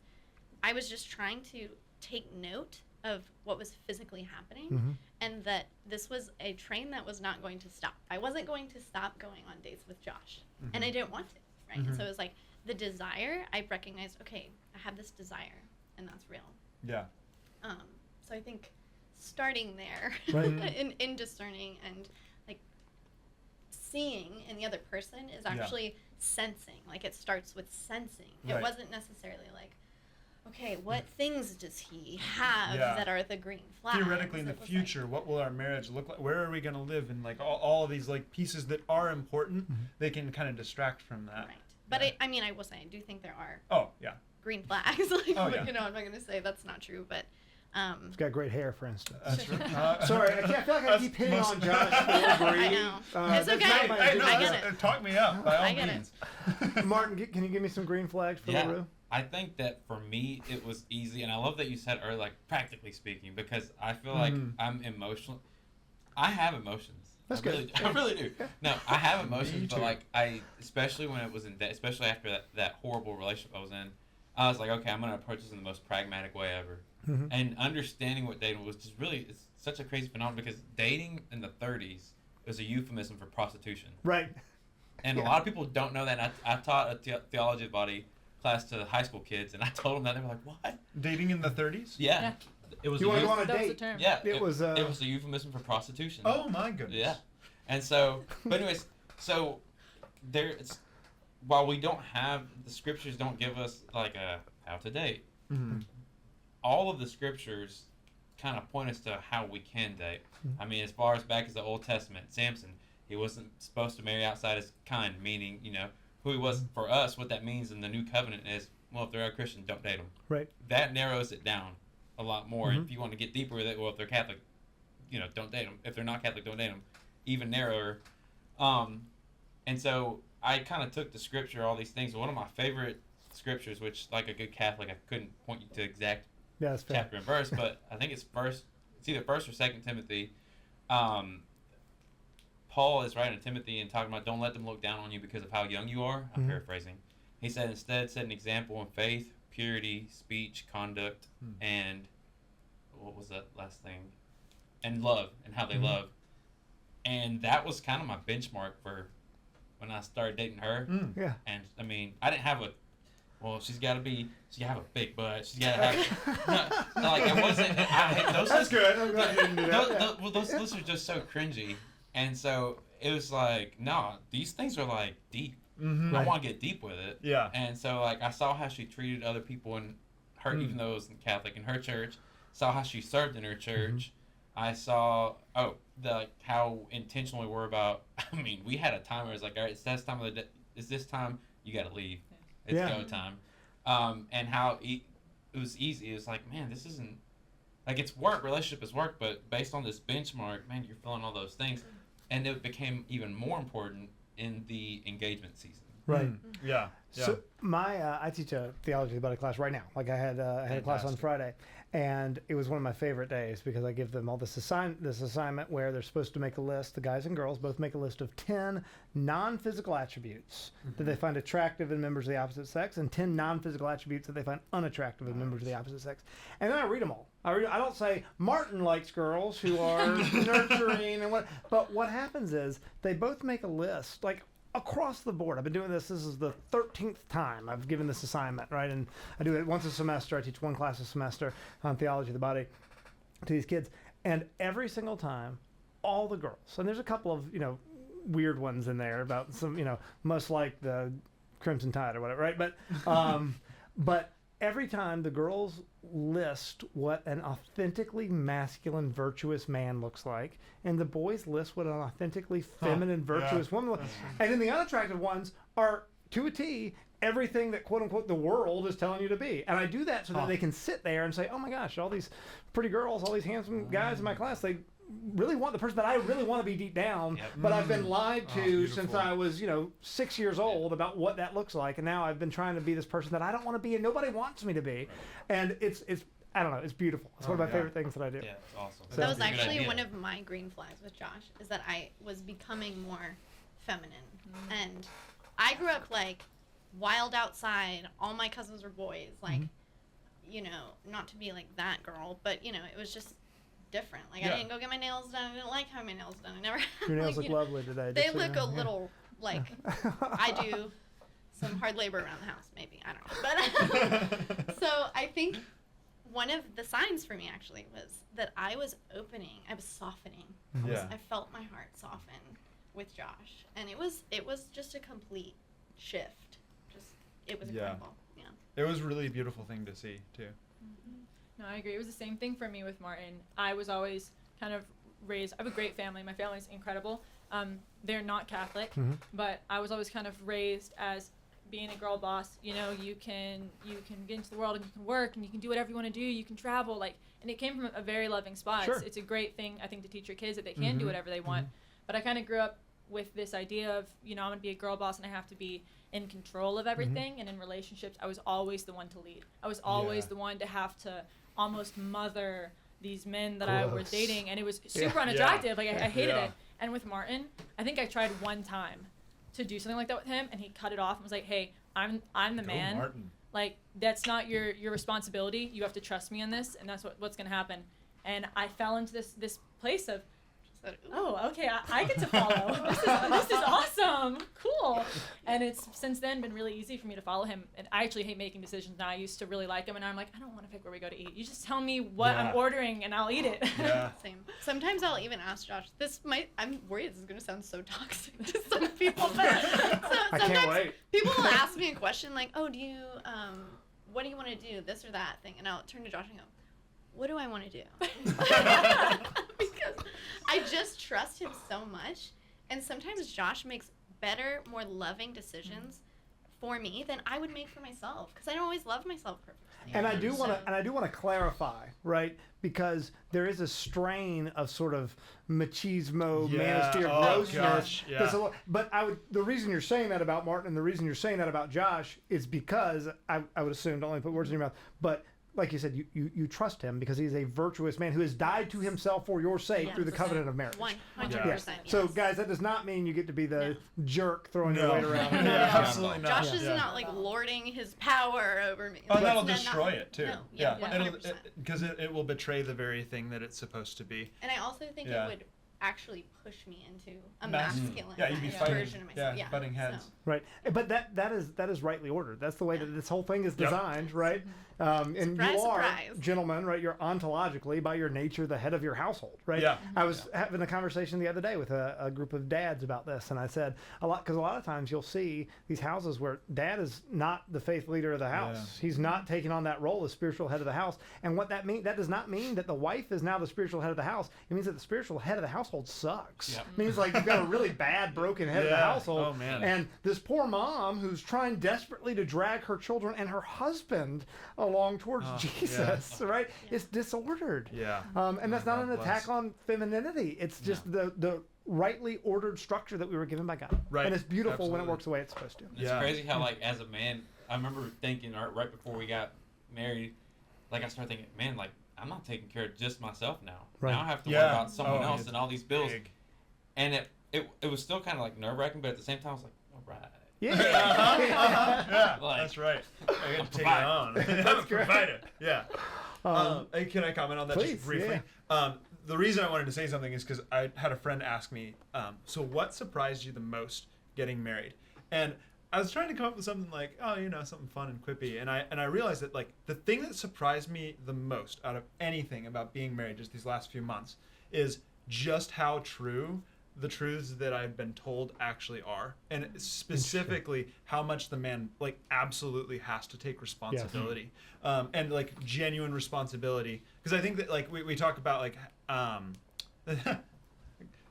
I was just trying to take note of what was physically happening, and that this was a train that was not going to stop. I wasn't going to stop going on dates with Josh, and I didn't want to. Right? And so it was like the desire, I recognized, okay, I have this desire, and that's real. Yeah. So I think starting there Right. in discerning and like seeing in the other person is actually sensing. Like it starts with sensing. Right. It wasn't necessarily like, okay, what things does he have Yeah. that are the green flags? Theoretically, in the It was future, what will our marriage look like? Where are we going to live? And like all of these like pieces that are important, they can kind of distract from that. right. But Yeah. I mean, I will say, I do think there are Oh yeah. green flags. Like, Oh, yeah. you know, I'm not going to say that's not true, but He's got great hair, for instance. That's right. Sorry, I feel like I That's keep hitting most- on Josh. I know. It's that's okay. not my Hey, no, I intention. get it. talk me up by all I get it. means. Martin, can you give me some green flags for Yeah. LaRue? I think that for me it was easy, and I love that you said earlier, like practically speaking, because I feel like Mhm. I'm emotional. I have emotions. That's I good. Really, I really do. No, I have Me emotions, but too. like especially when it was especially after that horrible relationship I was in, I was like, okay, I'm gonna approach this in the most pragmatic way ever. Mhm. And understanding what dating was just really, it's such a crazy phenomenon because dating in the 30s is a euphemism for prostitution. Right. And Yeah. a lot of people don't know that. And I taught a theology body class to high school kids, and I told them that. They were like, what? Dating in the 30s? Yeah. It was You a want to go euph- on a That was the date? term. yeah, It was, it was a euphemism for prostitution. Oh my goodness. Yeah. And so, but anyways, so it's while we don't have, the scriptures don't give us like a how to date. Mhm. All of the scriptures kind of point us to how we can date. I mean, as far as back as the Old Testament, Samson, he wasn't supposed to marry outside his kind, meaning, you know, who he was for us. What that means in the new covenant is, well, if they're a Christian, don't date them. Right. That narrows it down a lot more. Mhm. If you want to get deeper with it, well, if they're Catholic, you know, don't date them. If they're not Catholic, don't date them. Even narrower. And so I kind of took the scripture, all these things. One of my favorite scriptures, which like a good Catholic, I couldn't point you to exact Yeah, that's fair. chapter and verse, but I think it's either First or Second Timothy. Paul is writing to Timothy and talking about don't let them look down on you because of how young you are. I'm Mhm. paraphrasing. He said instead set an example in faith, purity, speech, conduct, and what was that last thing? And love, and how they Mhm. love. And that was kind of my benchmark for when I started dating her. Mm. Yeah. And I mean, I didn't have she's got to have a big butt. She's got to have, no, like, it wasn't, those That's good. I'm glad you didn't do that. those lists are just so cringy. And so it was like, no, these things are like deep. Mm-hmm. I Right. want to get deep with it. Yeah. And so like I saw how she treated other people in her, even though it was Catholic in her church, saw how she served in her church. I saw how intentional we were about. I mean, we had a timer. It was like, all right, it's this time of the day. It's this time. You got to leave. It's Yeah. go time. And how it was easy. It was like, man, this isn't like it's work. Relationship is work, but based on this benchmark, man, you're feeling all those things, and it became even more important in the engagement season. Right. Mm. Yeah. Yeah. So I teach a theology about a class right now. Like I had a class on Fantastic. Friday, and it was one of my favorite days because I give them all this assignment where they're supposed to make a list. The guys and girls both make a list of 10 non-physical attributes that they find attractive in members of the opposite sex, and 10 non-physical attributes that they find unattractive in members of the opposite sex. And then I read them all. I don't say Martin likes girls who are nurturing and what. But what happens is they both make a list like across the board. I've been doing this. This is the 13th time I've given this assignment, right? And I do it once a semester. I teach one class a semester on theology of the body to these kids. And every single time, all the girls, and there's a couple of, weird ones in there about some, most like the Crimson Tide or whatever, right? But every time the girls list what an authentically masculine, virtuous man looks like, and the boys list what an authentically feminine, virtuous woman looks like. And then the unattractive ones are, to a T, everything that quote unquote the world is telling you to be. And I do that so that they can sit there and say, oh my gosh, all these pretty girls, all these handsome guys in my class, they really want the person that I really want to be deep down, Yep. but I've been lied to beautiful. since I was, 6 years old about what that looks like. And now I've been trying to be this person that I don't want to be and nobody wants me to be. And it's I don't know, it's beautiful. It's one of my favorite things that I do. Yeah, it's awesome. That was That's a good actually idea. one of my green flags with Josh, is that I was becoming more feminine. And I grew up like wild outside. All my cousins were boys. Like, not to be like that girl, but it was just different. Like Yeah. I didn't go get my nails done. I didn't like having my nails done. I never. Your nails like, look lovely today. They just so you look know. a Yeah. little like I do some hard labor around the house, maybe. I don't know. But so I think one of the signs for me actually was that I was softening. Yeah. I felt my heart soften with Josh, and it was just a complete shift. It was Yeah. incredible. Yeah. it was really a beautiful thing to see too. No, I agree. It was the same thing for me with Martin. I was always kind of raised. I have a great family. My family's incredible. They're not Catholic, but I was always kind of raised as being a girl boss. You know, you can get into the world and you can work and you can do whatever you want to do. You can travel, like, and it came from a very loving spot. Sure. It's a great thing, I think, to teach your kids that they can do whatever they want. But I kind of grew up with this idea of, you know, I'm gonna be a girl boss and I have to be in control of everything. And in relationships, I was always the one to lead. I was always Yeah. the one to have to almost mother these men that I was Gross. dating, and it was super Yeah. unattractive. Like I hated Yeah. it. And with Martin, I think I tried one time to do something like that with him, and he cut it off and was like, "Hey, I'm the Go man. Martin. Like, that's not your responsibility. You have to trust me on this, and that's what's gonna happen." And I fell into this place of, So, ooh. oh, okay, I get to follow. this is awesome, cool. And it's since then been really easy for me to follow him. And I actually hate making decisions now. I used to really like him, and now I'm like, I don't want to pick where we go to eat. You just tell me what Yeah. I'm ordering, and I'll eat it. Yeah. Same. Sometimes I'll even ask Josh. I'm worried this is gonna sound so toxic to some people, but I can't sometimes wait. people will ask me a question like, "Oh, what do you want to do? This or that thing?" And I'll turn to Josh and go, "What do I want to do?" Because I just trust him so much, and sometimes Josh makes better, more loving decisions for me than I would make for myself because I don't always love myself perfectly. And I do want So- to, clarify, right? Because there is a strain of sort of machismo, Yeah. manosphere Oh, grossness. gosh, yeah. that's a lo- But the reason you're saying that about Martin and the reason you're saying that about Josh is because I would assume, don't let me put words in your mouth, but like you said, you trust him because he's a virtuous man who has died to himself for your sake through the 100%. covenant of marriage. 100%. So, yes. guys, that does not mean you get to be the jerk throwing your weight around. Yeah, No. absolutely not. Josh is Yeah. not like lording his power over me. Oh, Like, that'll no, not- destroy it too. No, Yeah, yeah, 100%. because it will betray the very thing that it's supposed to be. And I also think Yeah. it would actually push me into a Mas- masculine Yeah, you'd be Yeah. fighting. version of myself. Yeah, butting heads. So. Right, but that is rightly ordered. That's the way that this whole thing is Yep. designed, right? And Surprise, you are, surprise. gentlemen, right? You're ontologically, by your nature, the head of your household, right? Yeah. I was having a conversation the other day with a group of dads about this, and I said because a lot of times you'll see these houses where dad is not the faith leader of the house. Yeah. He's not taking on that role as spiritual head of the house. And what that means, that does not mean that the wife is now the spiritual head of the house. It means that the spiritual head of the household sucks. Yeah. It means like you've got a really bad, broken head of the Yeah. household. Oh, man. And this poor mom who's trying desperately to drag her children and her husband along towards Oh, Jesus, right? It's disordered. Yeah. And that's not God an attack bless. on femininity. It's just the rightly ordered structure that we were given by God. Right. And it's beautiful when it Absolutely. works the way it's supposed to. It's Yeah. crazy how, like, as a man, I remember thinking right before we got married, like, I started thinking, man, like, I'm not taking care of just myself now. Right. Now I have to Yeah. worry about someone Oh, else it's and all these bills. Big. And it was still kind of, like, nerve-wracking, but at the same time, I was like, all right. Yeah. Yeah, Like- that's right. I get to take it Provide. on. I'm a That's great. provider. Yeah. Hey, can I comment on that please, just briefly? The reason I wanted to say something is because I had a friend ask me, so what surprised you the most getting married? And I was trying to come up with something like, oh, something fun and quippy, and I realized that like the thing that surprised me the most out of anything about being married just these last few months is just how true the truths that I've been told actually are, and specifically how much the man like absolutely has to take responsibility, and like genuine responsibility. Because I think that like we talk about like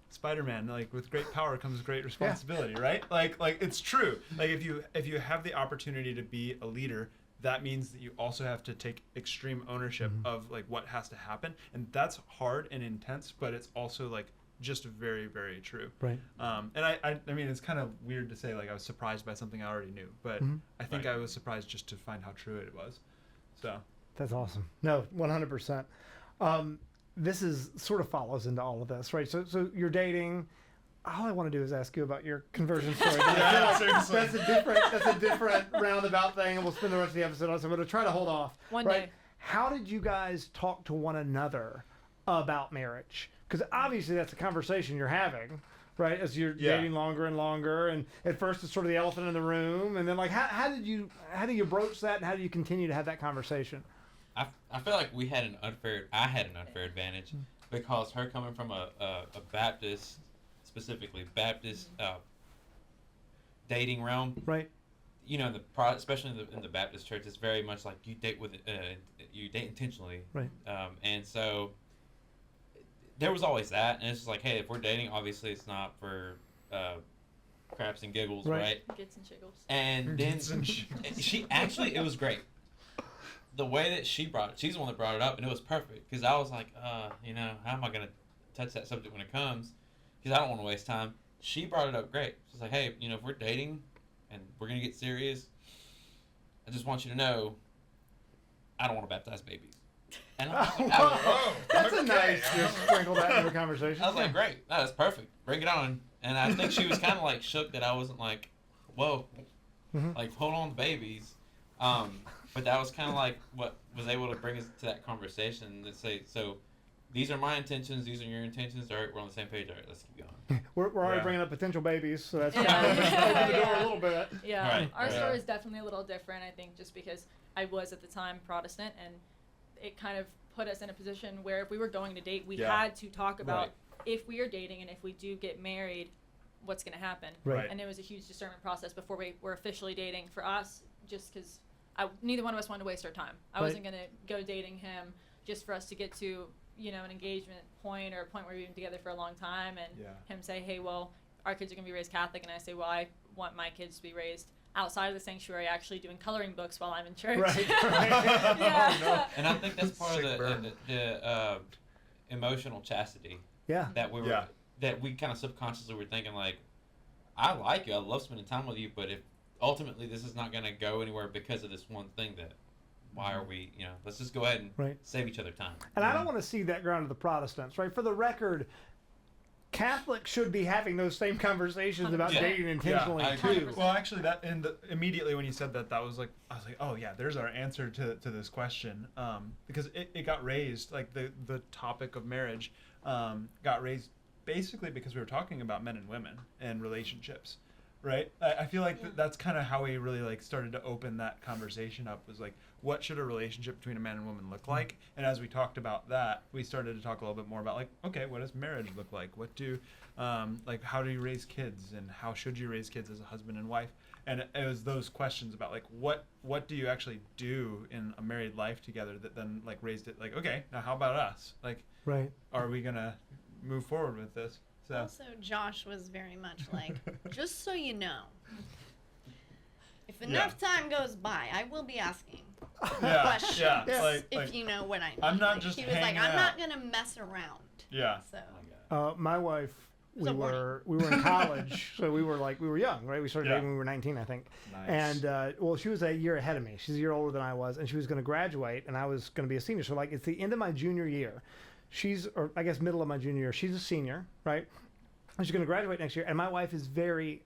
Spider-Man, like with great power comes great responsibility, right? Like it's true. Like if you have the opportunity to be a leader, that means that you also have to take extreme ownership of like what has to happen, and that's hard and intense, but it's also like just very, very true. Right. And I mean, it's kind of weird to say like I was surprised by something I already knew, but I think Right. I was surprised just to find how true it was. So That's awesome. No, 100%. This is sort of follows into all of this, right? So you're dating. All I want to do is ask you about your conversion story. But I feel like seriously. that's a different roundabout thing, and we'll spend the rest of the episode on. So I'm going to try to hold off. One right? day. How did you guys talk to one another about marriage? Because obviously that's a conversation you're having, right? As you're Yeah. dating longer and longer, and at first it's sort of the elephant in the room, and then like how do you broach that, and how do you continue to have that conversation? I feel like I had an unfair advantage because her coming from a Baptist, specifically Baptist dating realm, Right. you know, especially in the Baptist church, it's very much like you date you date intentionally, Right. And so there was always that, and it's just like, hey, if we're dating, obviously it's not for craps and giggles, Right. right? Gets and shiggles. And then she actually, it was great. The way that she's the one that brought it up, and it was perfect because I was like, you know, how am I gonna touch that subject when it comes? Because I don't want to waste time. She brought it up great. She's like, hey, you know, if we're dating and we're gonna get serious, I just want you to know, I don't want to baptize babies. And That's a nice just sprinkle that into the conversation. I was like, great, no, that's perfect. Bring it on. And I think she was kind of like shook that I wasn't like, whoa, Mhm. like hold on to babies. But that was kind of like what was able to bring us to that conversation to say, so these are my intentions, these are your intentions. All right, we're on the same page. All right, let's keep going. We're already Yeah. bringing up potential babies, so that's Yeah. kind of open the door Yeah. a little bit. Yeah, Right. our Yeah. story is definitely a little different. I think just because I was at the time Protestant, and it kind of put us in a position where if we were going to date, we Yeah. had to talk about Right. if we are dating and if we do get married, what's going to happen. Right. And it was a huge discernment process before we were officially dating for us, just because neither one of us wanted to waste our time. I Right. wasn't going to go dating him just for us to get to, you know, an engagement point or a point where we've been together for a long time, and Yeah. him say, hey, well, our kids are going to be raised Catholic, and I say, well, I want my kids to be raised outside of the sanctuary, actually doing coloring books while I'm in church. Right. Yeah. Oh, no. And I think that's part Sick of burn. the emotional chastity Yeah. that we were Yeah. that we kind of subconsciously were thinking like, I like you, I love spending time with you, but if ultimately this is not going to go anywhere because of this one thing, that why are we, you know, let's just go ahead and Right. save each other time. And I don't want to see that ground to the Protestants, right? For the record, Catholics should be having those same conversations about 100%. dating intentionally I agree. too. Well, actually, immediately when you said that, I was like, oh yeah, there's our answer to this question, because it got raised, like the topic of marriage, got raised basically because we were talking about men and women and relationships, right? I feel like Yeah. that's kind of how we really like started to open that conversation up, was like, what should a relationship between a man and woman look like? And as we talked about that, we started to talk a little bit more about like, okay, what does marriage look like? What do like, how do you raise kids, and how should you raise kids as a husband and wife? And it was those questions about like, what do you actually do in a married life together that then like raised it like, okay, now how about us? Like, Right. are we gonna move forward with this? So Also, Josh was very much like, just so you know, if enough time goes by, I will be asking yeah, questions yeah, like, if you know what I mean. I'm not Like, just he was like, hanging I'm not out." gonna mess around. yeah, So My wife, was a warning. we were in college, so we were young, right? We started Yeah. dating when we were 19, I think. nice. And well, she was a year ahead of me. She's a year older than I was, and she was going to graduate, and I was going to be a senior. So like, it's the end of my junior year. Or I guess middle of my junior year. She's a senior, right? And she's going to graduate next year. And my wife is very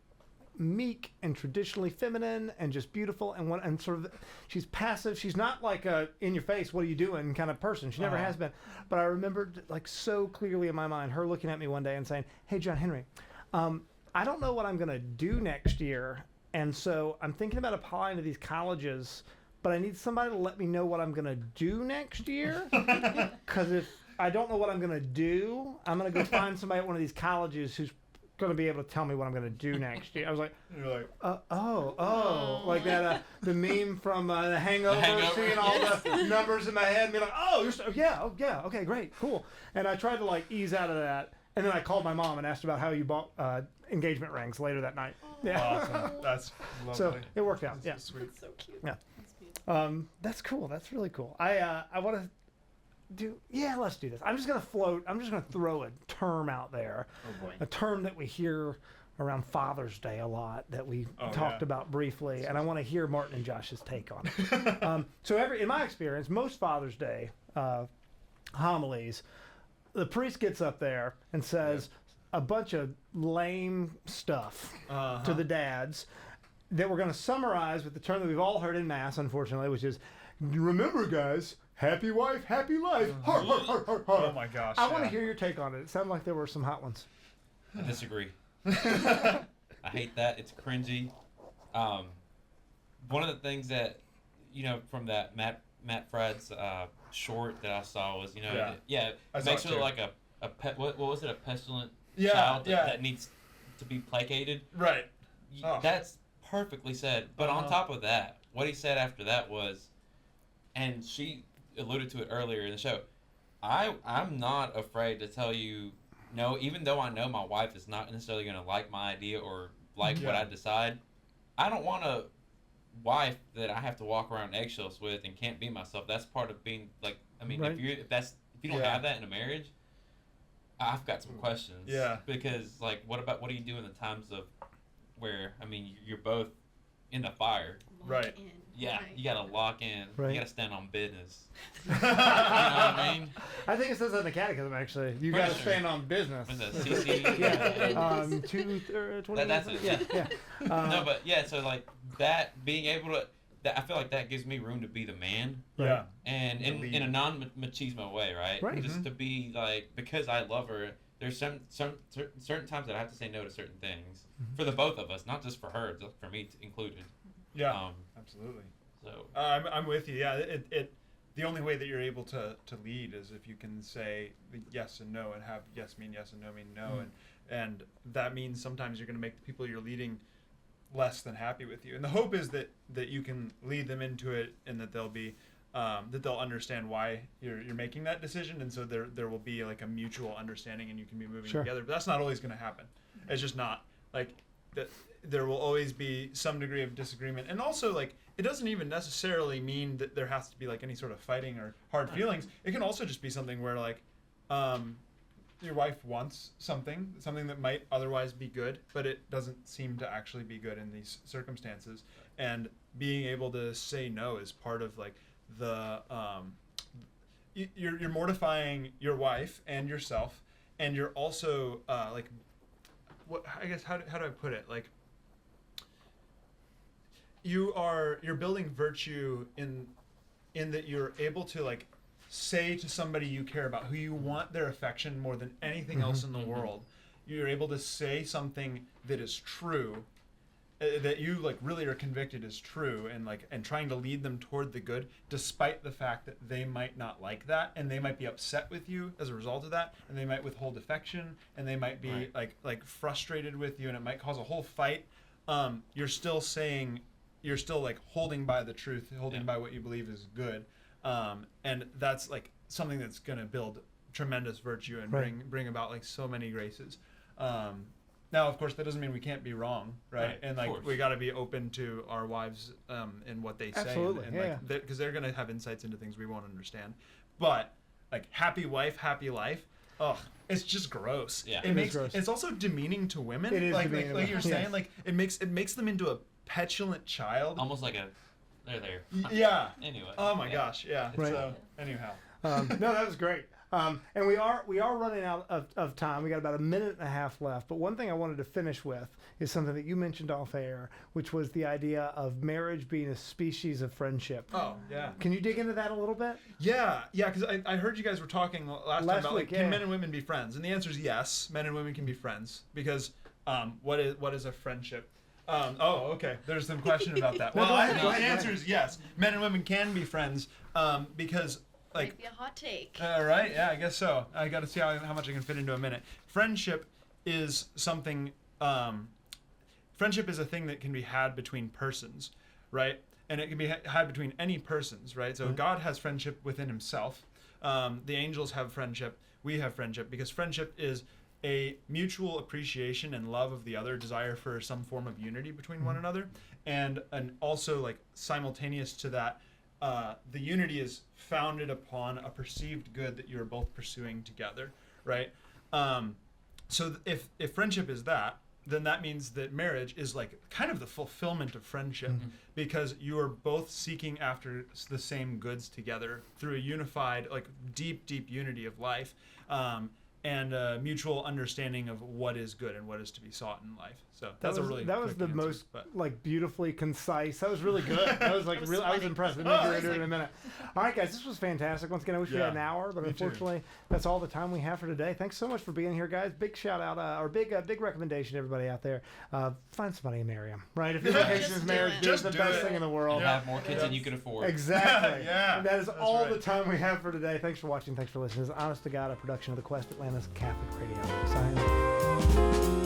meek and traditionally feminine and just beautiful and sort of, she's passive. She's not like a in your face, what are you doing kind of person. She never Uh-huh. has been. But I remembered like so clearly in my mind her looking at me one day and saying, "Hey, John Henry, I don't know what I'm going to do next year. And so I'm thinking about applying to these colleges, but I need somebody to let me know what I'm going to do next year. Because if I don't know what I'm going to do, I'm going to go find somebody at one of these colleges who's going to be able to tell me what I'm going to do next year." I was like, You're like, like that, the meme from The Hangover, The Hangover. seeing all the numbers in my head and being like, oh, yeah, okay, great, cool. And I tried to like ease out of that. And then I called my mom and asked about how you bought engagement rings later that night. Yeah. awesome. That's lovely. So it worked out. Yeah. That's so sweet. that's so cute. That's beautiful. That's cool. That's really cool. I want to do. Yeah, let's do this. I'm just gonna throw a term out there, Oh boy. a term that we hear around Father's Day a lot that we Oh, talked yeah. about briefly, and I want to hear Martin and Josh's take on it. So in my experience, most Father's Day homilies, the priest gets up there and says a bunch of lame stuff Uh-huh. to the dads that we're going to summarize with the term that we've all heard in Mass, unfortunately, which is, remember, guys, happy wife, happy life. Har, har, har, har, har. Oh my gosh. I want to yeah. hear your take on it. It sounded like there were some hot ones. I disagree. I hate that. It's cringy. One of the things that, you know, from that Matt Fradd's short that I saw was, you know, Yeah. I it saw makes it it too. like a pet. What was it? A pestilent Yeah, child yeah. that needs to be placated. Right. Y- Oh. That's perfectly said. But on top of that, what he said after that was, and she alluded to it earlier in the show, I'm not afraid to tell you no, even though I know my wife is not necessarily going to like my idea or like what I decide. I don't want a wife that I have to walk around eggshells with and can't be myself. That's part of being like, I mean, Right. if you don't have that in a marriage, I've got some questions. Yeah. Because like, what do you do in the times of where, I mean, you're both in the fire. Lock Right. in. Yeah, Right. you gotta lock in. Right. You gotta stand on business. You know what I mean? I think it says that in the catechism, actually. You Right. got to stand on business. With the CC. Yeah. 20. That's it. Yeah. Yeah. No, but yeah, so like that, being able to, I feel like that gives me room to be the man, Yeah. and To lead. in a non-machismo way, right? Right. Just to be like, because I love her. There's certain times that I have to say no to certain things for the both of us, not just for her, just for me included. Yeah. Absolutely. So I'm with you. Yeah. It the only way that you're able to lead is if you can say yes and no and have yes mean yes and no mean no, and that means sometimes you're going to make the people you're leading less than happy with you. And the hope is that you can lead them into it, and that they'll be that they'll understand why you're making that decision, and so there will be like a mutual understanding, and you can be moving Sure. together. But that's not always going to happen. It's just not like that. There will always be some degree of disagreement, and also like it doesn't even necessarily mean that there has to be like any sort of fighting or hard feelings. It can also just be something where like your wife wants something that might otherwise be good, but it doesn't seem to actually be good in these circumstances. And being able to say no is part of like the you're mortifying your wife and yourself, and you're also like what I guess how do I put it, like you're building virtue in that you're able to like say to somebody you care about, who you want their affection more than anything else in the world, you're able to say something that is true, that you like really are convicted is true, and trying to lead them toward the good, despite the fact that they might not like that, and they might be upset with you as a result of that, and they might withhold affection, and they might be like frustrated with you, and it might cause a whole fight. You're still like holding by the truth, holding by what you believe is good. And that's like something that's going to build tremendous virtue and bring about like so many graces. Now, of course, that doesn't mean we can't be wrong, right? And like we got to be open to our wives and what they say, Absolutely, and because they're going to have insights into things we won't understand. But like happy wife, happy life. Oh, it's just gross. Yeah. It makes gross. it's also demeaning to women. It is like demeaning to like women. you're saying, Yes. like it makes them into a petulant child. almost like a, there. Yeah. Anyway. Oh my gosh, yeah. Right. So anyhow. No, that was great. And we are running out of time. We got about a minute and a half left. But one thing I wanted to finish with is something that you mentioned off air, which was the idea of marriage being a species of friendship. Oh yeah. Can you dig into that a little bit? Yeah, because I heard you guys were talking last time about week, like can men and women be friends, and the answer is yes, men and women can be friends because what is a friendship? Okay. There's some question about that. Well, go ahead, go the ahead. answer is yes, men and women can be friends because like. Might be a hot take. All right, yeah, I guess so. I got to see how much I can fit into a minute. Friendship is something. Friendship is a thing that can be had between persons, right? And it can be had between any persons, right? So God has friendship within Himself. The angels have friendship. We have friendship because friendship is a mutual appreciation and love of the other, desire for some form of unity between one another, and also like simultaneous to that. The unity is founded upon a perceived good that you are both pursuing together, right? So if friendship is that, then that means that marriage is like kind of the fulfillment of friendship, because you are both seeking after the same goods together through a unified, like deep unity of life, and a mutual understanding of what is good and what is to be sought in life. So that's a really that was quick the answer, most but- like beautifully concise. That was really good. That was like I was really. I was sweating. impressed. We'll Oh, get I was into it in a minute. All right, guys, this was fantastic. Once again, I wish we had an Yeah, hour, but me too. unfortunately, that's all the time we have for today. Thanks so much for being here, guys. Big shout out, or big recommendation to everybody out there. Find somebody and marry 'em, right? If your vocation is Just do marriage, it. it's Just the do best it. thing in the world. Have more kids than you can afford. Exactly. Yeah, And that is that's all the right. time we have for today. Thanks for watching. Thanks for listening. This is Honest to God, a production of the Quest Atlantis Catholic Radio. Signing off.